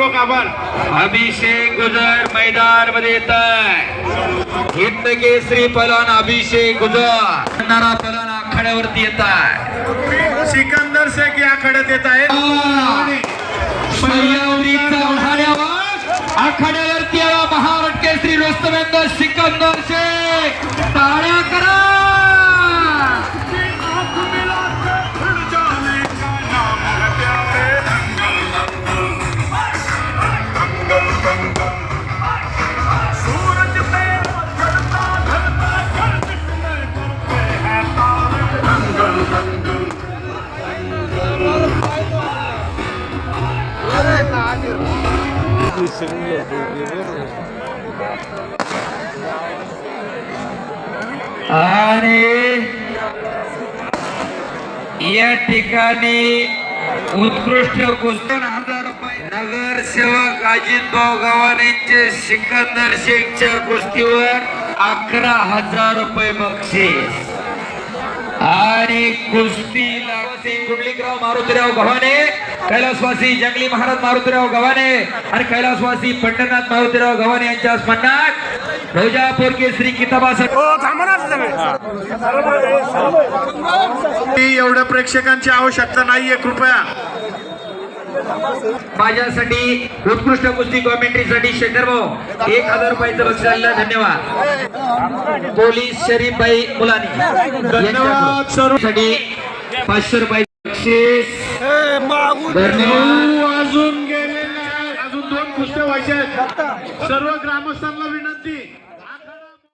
मनपूर्वक आभार. अभिषेक गुजर मैदान मध्ये येत आहे. हिंद केसरी पहलवान अभिषेक गुजर नारा पहलवान आखाड्यावरती येत आहे. सिकंदर शेख या आखाड्यात येत आहेत. पहिल्या उडीचा उठाण्यावर आखाड्यावरती आला महाराष्ट्र केसरी रोस्तमेंद्र सिकंदर शेख. टाळ्या करा. आणि या ठिकाणी उत्कृष्ट कुस्ती 1000 रुपये नगरसेवक अजितभाऊ गव्हाणेंचे सिकंदर शेखच्या कुस्तीवर 11,000 रुपये बक्षीस. आणि कुस्ती कुंडलिकराव मारुतीराव गव्हाणे, कैलासवासी जंगली महाराज मारुतीराव गव्हाणे आणि कैलासवासी पंढरनाथ मारुतीराव गव्हाणे यांच्या स्मरणार्थ रोजापूर केसरी किताबासाठी एवढ्या प्रेक्षकांची आवश्यकता नाहीये. कृपया माझ्यासाठी उत्कृष्ट कुस्ती कॉमेंट्रीसाठी शेखर भाऊ 1000 रुपयाचं बक्षीस आलेलं. धन्यवाद. पोलीस शरीफबाई मुलानी धन्यवाद. साठी 500 रुपये बक्षीस. धन्यवाद. अजून गेलेले अजून 2 कुस्त्या व्हायच्या आहेत. सर्व ग्रामस्थांना विनंती.